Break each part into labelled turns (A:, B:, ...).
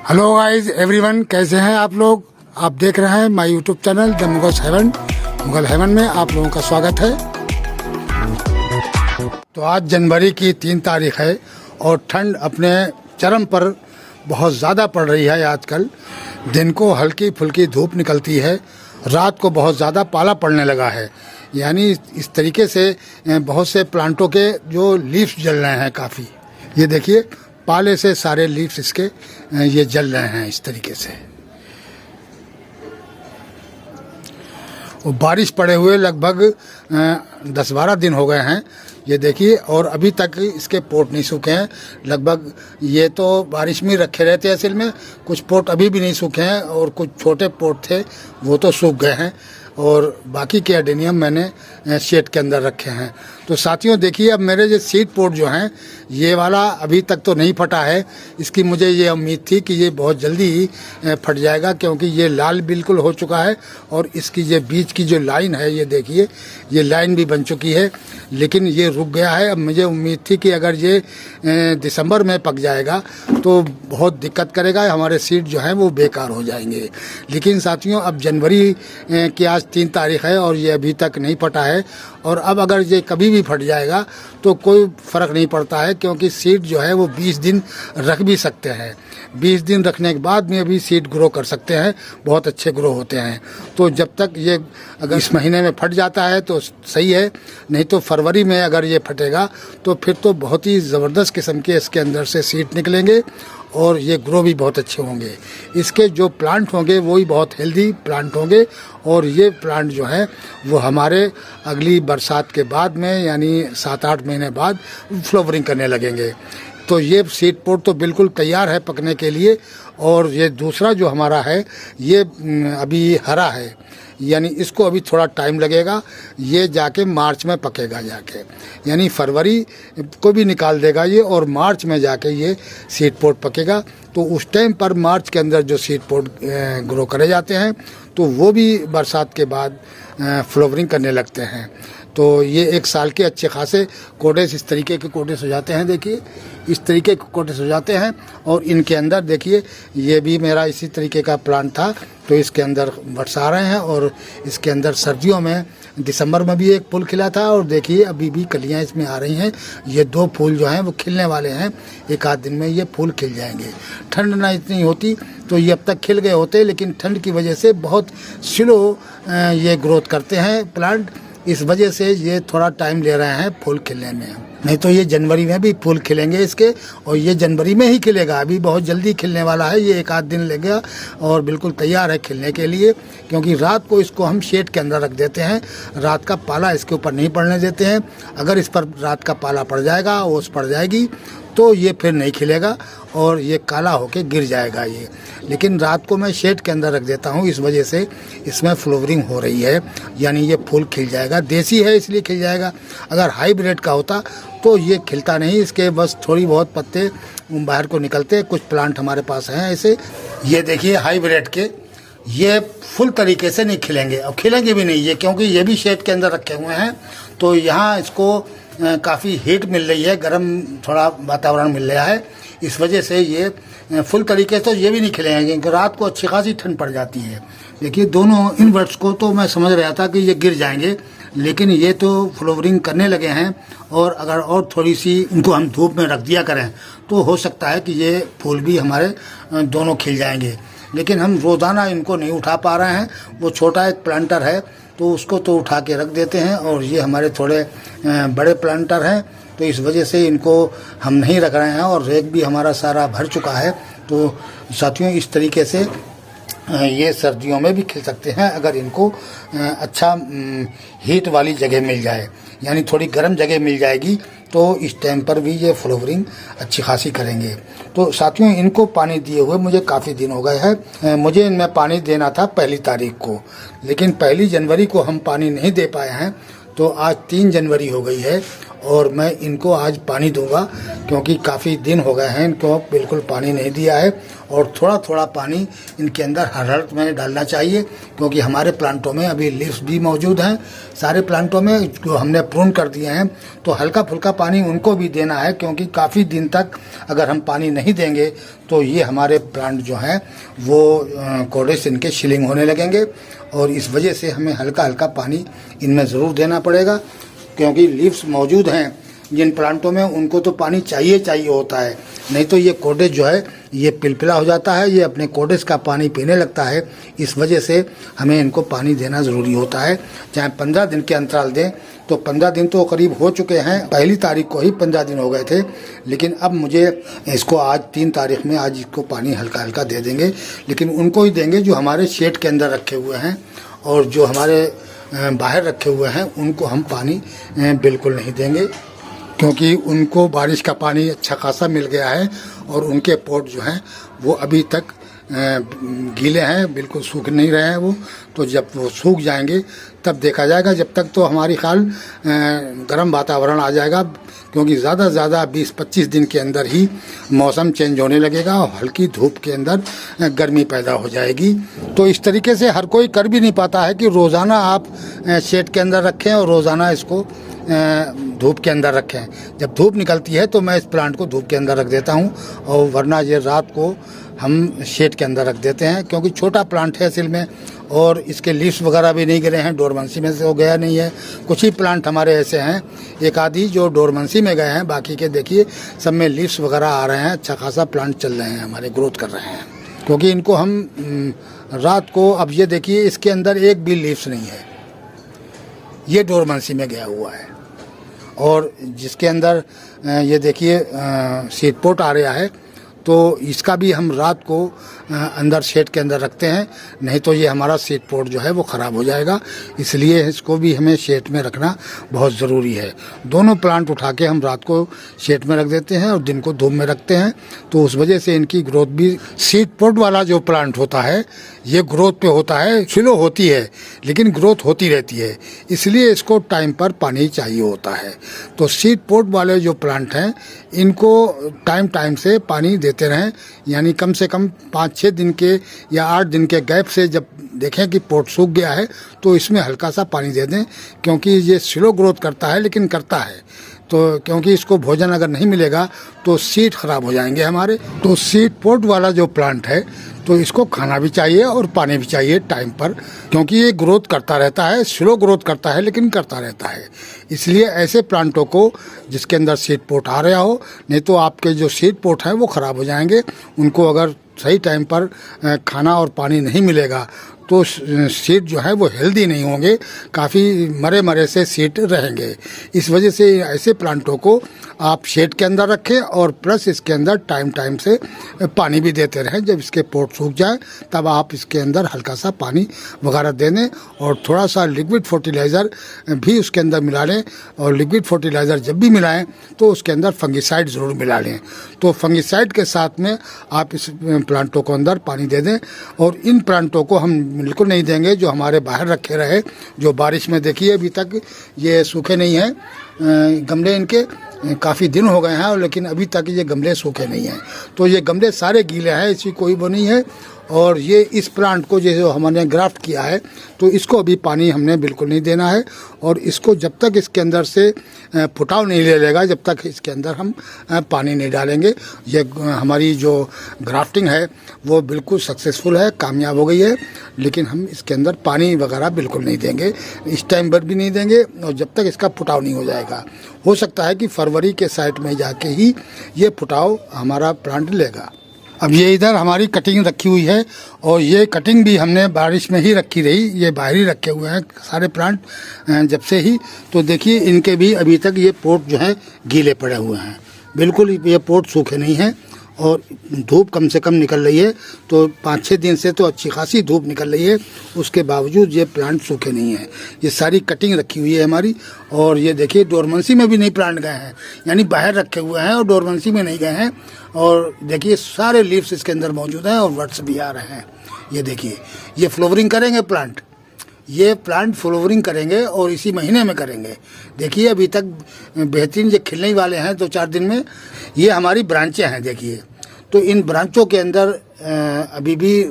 A: Hello guys everyone, कैसे हैं आप लोग। आप देख रहे हैं my YouTube channel the Mughal heaven में आप लोगों का स्वागत है। तो आज जनवरी की 3 तारीख है और ठंड अपने चरम पर बहुत ज़्यादा पड़ रही है। आजकल दिन को हल्की फुल्की धूप निकलती है, रात को बहुत ज़्यादा पाला पड़ने लगा है। यानी इस तरीके से बहुत से प्लांटों के जो लीव्स जल रहे हैं काफ़ी, ये देखिए पाले से सारे लीव्स इसके ये जल रहे हैं इस तरीके से। वो बारिश पड़े हुए लगभग 10-12 दिन हो गए हैं, ये देखिए, और अभी तक इसके पोट नहीं सूखे हैं। लगभग ये तो बारिश में रखे रहते हैं असल में, कुछ पोट अभी भी नहीं सूखे हैं और कुछ छोटे पोट थे वो तो सूख गए हैं और बाकी के एडेनियम मैंने शेड के अंदर रखे हैं। तो साथियों देखिए, अब मेरे जो सीड पोट जो हैं, ये वाला अभी तक तो नहीं फटा है। इसकी मुझे ये उम्मीद थी कि ये बहुत जल्दी ही फट जाएगा, क्योंकि ये लाल बिल्कुल हो चुका है और इसकी ये बीच की जो लाइन है, ये देखिए ये लाइन भी बन चुकी है, लेकिन ये रुक गया है। अब मुझे उम्मीद थी कि अगर ये दिसंबर में पक जाएगा तो बहुत दिक्कत करेगा, हमारे सीड जो हैं वो बेकार हो जाएंगे। लेकिन साथियों अब जनवरी की आज 3 तारीख है और ये अभी तक नहीं फटा है। और अब अगर ये कभी भी फट जाएगा तो कोई फ़र्क नहीं पड़ता है, क्योंकि सीड जो है वो 20 दिन रख भी सकते हैं। 20 दिन रखने के बाद में भी सीड ग्रो कर सकते हैं, बहुत अच्छे ग्रो होते हैं। तो जब तक ये अगर इस महीने में फट जाता है तो सही है, नहीं तो फरवरी में अगर ये फटेगा तो फिर तो बहुत ही ज़बरदस्त किस्म के इसके अंदर से सीड निकलेंगे और ये ग्रो भी बहुत अच्छे होंगे। इसके जो प्लांट होंगे वो ही बहुत हेल्दी प्लांट होंगे और ये प्लांट जो है वो हमारे अगली बरसात के बाद में यानी 7-8 महीने बाद फ्लावरिंग करने लगेंगे। तो ये सीड पोट तो बिल्कुल तैयार है पकने के लिए। और ये दूसरा जो हमारा है ये अभी हरा है, यानी इसको अभी थोड़ा टाइम लगेगा, ये जाके मार्च में पकेगा जाके, यानी फरवरी को भी निकाल देगा ये और मार्च में जाके ये सीड पोट पकेगा। तो उस टाइम पर मार्च के अंदर जो सीड पोट ग्रो करे जाते हैं तो वो भी बरसात के बाद फ्लावरिंग करने लगते हैं। तो ये 1 साल के अच्छे खासे कोडेस, इस तरीके के कोडेस हो जाते हैं। देखिए इस तरीके के कोडेस हो जाते हैं और इनके अंदर देखिए ये भी मेरा इसी तरीके का प्लांट था, तो इसके अंदर बड्स आ रहे हैं और इसके अंदर सर्दियों में दिसंबर में भी एक फूल खिला था और देखिए अभी भी कलियां इसमें आ रही हैं। ये 2 फूल जो हैं वो खिलने वाले हैं, 1 आध दिन में ये फूल खिल जाएंगे। ठंड ना इतनी होती तो ये अब तक खिल गए होते, लेकिन ठंड की वजह से बहुत स्लो ये ग्रोथ करते हैं प्लांट, इस वजह से ये थोड़ा टाइम ले रहे हैं फूल खिलने में। नहीं तो ये जनवरी में भी फूल खिलेंगे इसके, और ये जनवरी में ही खिलेगा, अभी बहुत जल्दी खिलने वाला है। ये 1 आध दिन लगेगा और बिल्कुल तैयार है खिलने के लिए, क्योंकि रात को इसको हम शेड के अंदर रख देते हैं, रात का पाला इसके ऊपर नहीं पड़ने देते हैं। अगर इस पर रात का पाला पड़ जाएगा, ओस पड़ जाएगी, तो ये फिर नहीं खिलेगा और ये काला होके गिर जाएगा ये। लेकिन रात को मैं शेड के अंदर रख देता हूँ, इस वजह से इसमें फ्लावरिंग हो रही है, यानी ये फूल खिल जाएगा। देसी है इसलिए खिल जाएगा, अगर हाइब्रिड का होता तो ये खिलता नहीं, इसके बस थोड़ी बहुत पत्ते बाहर को निकलते। कुछ प्लांट हमारे पास हैं ऐसे, ये देखिए हाइब्रिड के, ये फुल तरीके से नहीं खिलेंगे और खिलेंगे भी नहीं ये, क्योंकि ये भी शेड के अंदर रखे हुए हैं। तो यहाँ इसको काफ़ी हीट मिल रही है, गर्म थोड़ा वातावरण मिल रहा है, इस वजह से ये फुल तरीके से तो ये भी नहीं खिलेंगे, क्योंकि रात को अच्छी खासी ठंड पड़ जाती है। देखिए दोनों इन बर्ड्स को तो मैं समझ रहा था कि ये गिर जाएंगे, लेकिन ये तो फ्लावरिंग करने लगे हैं और अगर और थोड़ी सी इनको हम धूप में रख दिया करें तो हो सकता है कि ये फूल भी हमारे दोनों खिल जाएंगे। लेकिन हम रोज़ाना इनको नहीं उठा पा रहे हैं, वो छोटा एक प्लांटर है तो उसको तो उठा के रख देते हैं, और ये हमारे थोड़े बड़े प्लांटर हैं तो इस वजह से इनको हम नहीं रख रहे हैं और रेक भी हमारा सारा भर चुका है। तो साथियों इस तरीके से ये सर्दियों में भी खिल सकते हैं, अगर इनको अच्छा हीट वाली जगह मिल जाए, यानी थोड़ी गर्म जगह मिल जाएगी तो इस टाइम पर भी ये फ्लावरिंग अच्छी खासी करेंगे। तो साथियों इनको पानी दिए हुए मुझे काफ़ी दिन हो गए हैं। मुझे इनमें पानी देना था 1 तारीख को, लेकिन 1 जनवरी को हम पानी नहीं दे पाए हैं। तो आज 3 जनवरी हो गई है और मैं इनको आज पानी दूंगा, क्योंकि काफ़ी दिन हो गए हैं इनको बिल्कुल पानी नहीं दिया है। और थोड़ा थोड़ा पानी इनके अंदर हर हर में डालना चाहिए, क्योंकि हमारे प्लांटों में अभी लीव्स भी मौजूद हैं। सारे प्लांटों में जो हमने प्रून कर दिए हैं, तो हल्का फुल्का पानी उनको भी देना है, क्योंकि काफ़ी दिन तक अगर हम पानी नहीं देंगे तो ये हमारे प्लांट जो हैं वो कोडेक्स इनके शिलिंग होने लगेंगे। और इस वजह से हमें हल्का हल्का पानी इनमें ज़रूर देना पड़ेगा, क्योंकि लीव्स मौजूद हैं जिन प्लांटों में, उनको तो पानी चाहिए होता है। नहीं तो ये कोडेक्स जो है ये पिलपिला हो जाता है, ये अपने कोडेक्स का पानी पीने लगता है। इस वजह से हमें इनको पानी देना ज़रूरी होता है, चाहे 15 दिन के अंतराल दें। तो 15 दिन तो करीब हो चुके हैं, पहली तारीख को ही 15 दिन हो गए थे, लेकिन अब मुझे इसको आज 3 तारीख में आज इसको पानी हल्का हल्का दे देंगे। लेकिन उनको ही देंगे जो हमारे शेड के अंदर रखे हुए हैं, और जो हमारे बाहर रखे हुए हैं उनको हम पानी बिल्कुल नहीं देंगे, क्योंकि उनको बारिश का पानी अच्छा खासा मिल गया है और उनके पॉट जो हैं वो अभी तक गीले हैं, बिल्कुल सूख नहीं रहे हैं वो। तो जब वो सूख जाएंगे तब देखा जाएगा। जब तक तो हमारी ख्याल गर्म वातावरण आ जाएगा, क्योंकि ज़्यादा से ज़्यादा 20-25 दिन के अंदर ही मौसम चेंज होने लगेगा और हल्की धूप के अंदर गर्मी पैदा हो जाएगी। तो इस तरीके से हर कोई कर भी नहीं पाता है कि रोज़ाना आप शेड के अंदर रखें और रोज़ाना इसको धूप के अंदर रखें। जब धूप निकलती है तो मैं इस प्लांट को धूप के अंदर रख देता हूं, और वरना ये रात को हम शेड के अंदर रख देते हैं, क्योंकि छोटा प्लांट है असल में, और इसके लीव्स वगैरह भी नहीं गिरे हैं, डोरमेंसी में से हो गया नहीं है। कुछ ही प्लांट हमारे ऐसे हैं, एक आधी जो डोरमेंसी में गए हैं, बाकी के देखिए सब में लीव्स वगैरह आ रहे हैं, अच्छा खासा प्लांट चल रहे हैं हमारे, ग्रोथ कर रहे हैं। क्योंकि इनको हम रात को, अब ये देखिए इसके अंदर एक भी लीव्स नहीं है, ये डोरमेंसी में गया हुआ है। और जिसके अंदर ये देखिए सीड पोट आ रहा है, तो इसका भी हम रात को अंदर शेड के अंदर रखते हैं, नहीं तो ये हमारा सीड पोट जो है वो ख़राब हो जाएगा। इसलिए इसको भी हमें शेड में रखना बहुत ज़रूरी है। दोनों प्लांट उठा के हम रात को शेड में रख देते हैं और दिन को धूप में रखते हैं, तो उस वजह से इनकी ग्रोथ भी, सीड पोट वाला जो प्लांट होता है ये ग्रोथ पे होता है, स्लो होती है लेकिन ग्रोथ होती रहती है, इसलिए इसको टाइम पर पानी चाहिए होता है। तो सीड पोट वाले जो प्लांट हैं इनको टाइम टाइम से पानी देते रहें, यानी कम से कम 5-6 दिन के या 8 दिन के गैप से जब देखें कि पोट सूख गया है तो इसमें हल्का सा पानी दे दें, क्योंकि ये स्लो ग्रोथ करता है लेकिन करता है। तो क्योंकि इसको भोजन अगर नहीं मिलेगा तो सीड खराब हो जाएंगे हमारे। तो सीड पोट वाला जो प्लांट है तो इसको खाना भी चाहिए और पानी भी चाहिए टाइम पर, क्योंकि ये ग्रोथ करता रहता है, स्लो ग्रोथ करता है लेकिन करता रहता है। इसलिए ऐसे प्लांटों को जिसके अंदर सीड पोट आ रहा हो, नहीं तो आपके जो सीड पोट हैं वो ख़राब हो जाएंगे। उनको अगर सही टाइम पर खाना और पानी नहीं मिलेगा तो सीड जो है वो हेल्दी नहीं होंगे, काफ़ी मरे मरे से सीड रहेंगे। इस वजह से ऐसे प्लांटों को आप शेड के अंदर रखें और प्लस इसके अंदर टाइम टाइम से पानी भी देते रहें। जब इसके पोट सूख जाए तब आप इसके अंदर हल्का सा पानी वगैरह दे दें और थोड़ा सा लिक्विड फर्टिलाइज़र भी उसके अंदर मिला लें। और लिक्विड फर्टिलाइज़र जब भी मिलाएं तो उसके अंदर फंगिसाइड ज़रूर मिला लें। तो फंगिसाइड के साथ में आप इस प्लांटों को अंदर पानी दे दें। और इन प्लांटों को हम बिल्कुल नहीं देंगे जो हमारे बाहर रखे रहे, जो बारिश में देखिए अभी तक ये सूखे नहीं हैं गमले, इनके काफ़ी दिन हो गए हैं और लेकिन अभी तक ये गमले सूखे नहीं हैं। तो ये गमले सारे गीले हैं, इसकी कोई वो नहीं है। और ये इस प्लांट को जो हमने ग्राफ्ट किया है तो इसको अभी पानी हमने बिल्कुल नहीं देना है। और इसको जब तक इसके अंदर से फुटाव नहीं ले लेगा तब तक इसके अंदर हम पानी नहीं डालेंगे। ये हमारी जो ग्राफ्टिंग है वो बिल्कुल सक्सेसफुल है, कामयाब हो गई है, लेकिन हम इसके अंदर पानी वगैरह बिल्कुल नहीं देंगे, इस टाइम पर भी नहीं देंगे और जब तक इसका फुटाव नहीं हो जाएगा। हो सकता है कि फरवरी के साइड में जाके ही ये फुटाव हमारा प्लांट लेगा। अब ये इधर हमारी कटिंग रखी हुई है और ये कटिंग भी हमने बारिश में ही रखी रही, ये बाहर ही रखे हुए हैं सारे प्लांट जब से ही। तो देखिए इनके भी अभी तक ये पोट जो है गीले पड़े हुए हैं, बिल्कुल ये पोट सूखे नहीं हैं और धूप कम से कम निकल रही है। तो 5-6 दिन से तो अच्छी खासी धूप निकल रही है, उसके बावजूद ये प्लांट सूखे नहीं हैं। ये सारी कटिंग रखी हुई है हमारी। और ये देखिए डोरमेंसी में भी नहीं प्लांट गए हैं, यानी बाहर रखे हुए हैं और डोरमेंसी में नहीं गए हैं। और देखिए सारे लीव्स इसके अंदर मौजूद हैं और वर्ड्स भी आ रहे हैं। ये देखिए ये फ्लावरिंग करेंगे प्लांट, ये प्लांट फ्लावरिंग करेंगे और इसी महीने में करेंगे। देखिए अभी तक बेहतरीन ये खिलने वाले हैं 2-4 दिन में। ये हमारी ब्रांचें हैं देखिए, तो इन ब्रांचों के अंदर अभी भी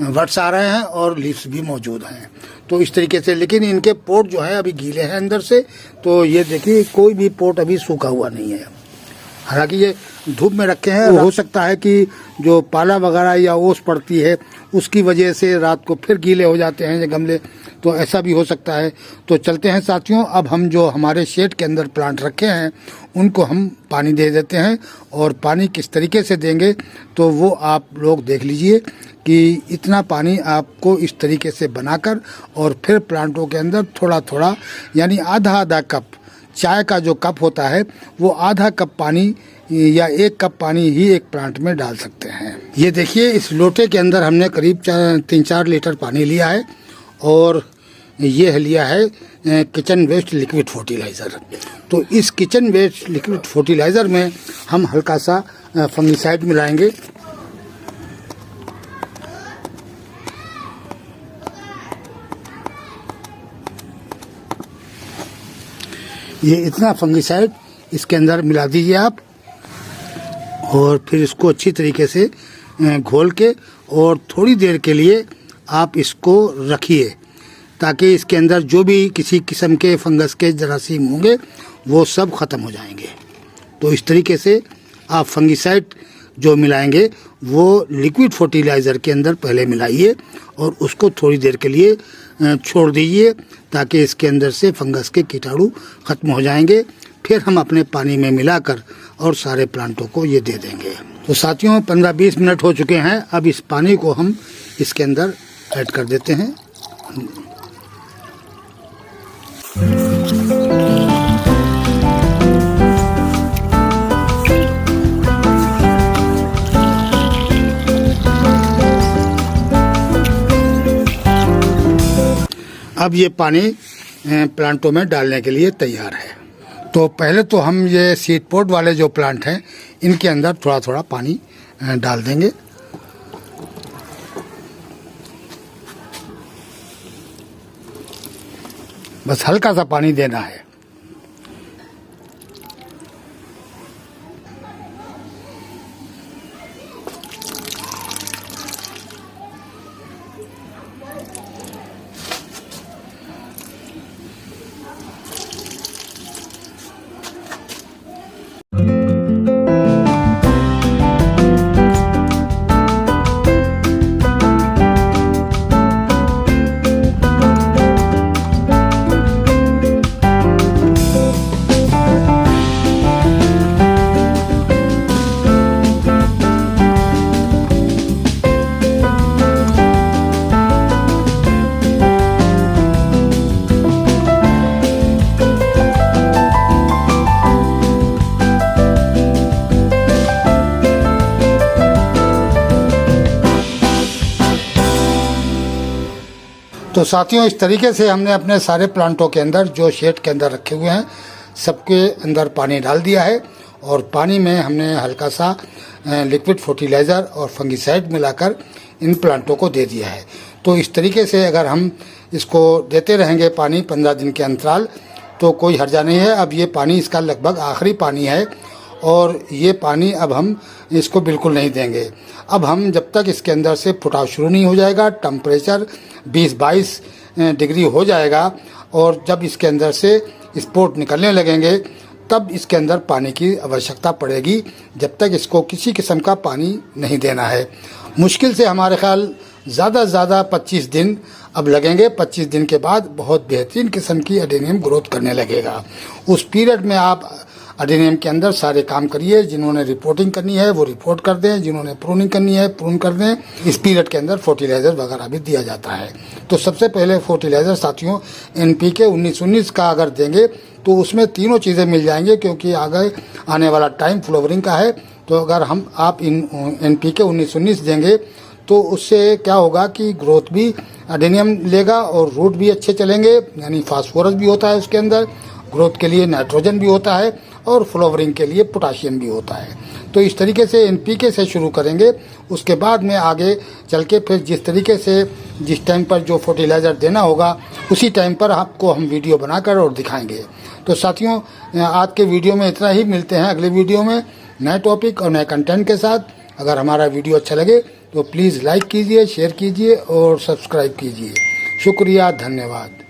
A: वर्ड्स आ रहे हैं और लीव्स भी मौजूद हैं। तो इस तरीके से, लेकिन इनके पोट जो है अभी गीले हैं अंदर से। तो ये देखिए कोई भी पोट अभी सूखा हुआ नहीं है, हालांकि ये धूप में रखे हैं। हो सकता है कि जो पाला वगैरह या ओस पड़ती है उसकी वजह से रात को फिर गीले हो जाते हैं ये गमले, तो ऐसा भी हो सकता है। तो चलते हैं साथियों, अब हम जो हमारे शेड के अंदर प्लांट रखे हैं उनको हम पानी दे देते हैं। और पानी किस तरीके से देंगे तो वो आप लोग देख लीजिए कि इतना पानी आपको इस तरीके से बनाकर और फिर प्लांटों के अंदर थोड़ा थोड़ा, यानी आधा आधा कप, चाय का जो कप होता है वो आधा कप पानी या 1 कप पानी ही एक प्लांट में डाल सकते हैं। ये देखिए इस लोटे के अंदर हमने करीब 3-4 लीटर पानी लिया है और ये लिया है किचन वेस्ट लिक्विड फर्टिलाइज़र। तो इस किचन वेस्ट लिक्विड फर्टिलाइज़र में हम हल्का सा फंगिसाइड मिलाएंगे। ये इतना फंगिसाइड इसके अंदर मिला दीजिए आप, और फिर इसको अच्छी तरीके से घोल के और थोड़ी देर के लिए आप इसको रखिए, ताकि इसके अंदर जो भी किसी किस्म के फंगस के जरासीम होंगे वो सब ख़त्म हो जाएंगे। तो इस तरीके से आप फंगिसाइड जो मिलाएंगे वो लिक्विड फर्टिलाइज़र के अंदर पहले मिलाइए और उसको थोड़ी देर के लिए छोड़ दीजिए, ताकि इसके अंदर से फंगस के कीटाणु ख़त्म हो जाएंगे। फिर हम अपने पानी में मिलाकर और सारे प्लांटों को ये दे देंगे। तो साथियों 15-20 मिनट हो चुके हैं। अब इस पानी को हम इसके अंदर ऐड कर देते हैं। अब ये पानी प्लांटों में डालने के लिए तैयार है। तो पहले तो हम ये सीड पॉट वाले जो प्लांट हैं इनके अंदर थोड़ा थोड़ा पानी डाल देंगे। बस हल्का सा पानी देना है। तो साथियों इस तरीके से हमने अपने सारे प्लांटों के अंदर जो शेड के अंदर रखे हुए हैं सबके अंदर पानी डाल दिया है, और पानी में हमने हल्का सा लिक्विड फर्टिलाइज़र और फंगिसाइड मिलाकर इन प्लांटों को दे दिया है। तो इस तरीके से अगर हम इसको देते रहेंगे पानी 15 दिन के अंतराल, तो कोई हर्जा नहीं है। अब ये पानी इसका लगभग आखिरी पानी है और ये पानी अब हम इसको बिल्कुल नहीं देंगे। अब हम जब तक इसके अंदर से फुटाव शुरू नहीं हो जाएगा, टेम्परेचर 20-22 डिग्री हो जाएगा और जब इसके अंदर से स्पोर्ट निकलने लगेंगे तब इसके अंदर पानी की आवश्यकता पड़ेगी। जब तक इसको किसी किस्म का पानी नहीं देना है। मुश्किल से हमारे ख्याल ज़्यादा से ज़्यादा 25 दिन अब लगेंगे। 25 दिन के बाद बहुत बेहतरीन किस्म की एडेनियम ग्रोथ करने लगेगा। उस पीरियड में आप एडेनियम के अंदर सारे काम करिए। जिन्होंने रिपोर्टिंग करनी है वो रिपोर्ट कर दें, जिन्होंने प्रूनिंग करनी है प्रून कर दें। इस पीरियड के अंदर फर्टिलाइज़र वगैरह भी दिया जाता है। तो सबसे पहले फर्टिलाइज़र साथियों NPK 19-19 का अगर देंगे तो उसमें तीनों चीज़ें मिल जाएंगे, क्योंकि आगे आने वाला टाइम फ्लावरिंग का है। तो अगर आप NPK 19-19 देंगे तो उससे क्या होगा कि ग्रोथ भी एडेनियम लेगा और रूट भी अच्छे चलेंगे, यानी फास्फोरस भी होता है उसके अंदर, ग्रोथ के लिए नाइट्रोजन भी होता है और फ्लावरिंग के लिए पोटाशियम भी होता है। तो इस तरीके से NPK से शुरू करेंगे, उसके बाद में आगे चल के फिर जिस तरीके से जिस टाइम पर जो फर्टिलाइज़र देना होगा उसी टाइम पर आपको हम वीडियो बनाकर और दिखाएंगे। तो साथियों, आज के वीडियो में इतना ही। मिलते हैं अगले वीडियो में नए टॉपिक और नए कंटेंट के साथ। अगर हमारा वीडियो अच्छा लगे तो प्लीज़ लाइक कीजिए, शेयर कीजिए और सब्सक्राइब कीजिए। शुक्रिया, धन्यवाद।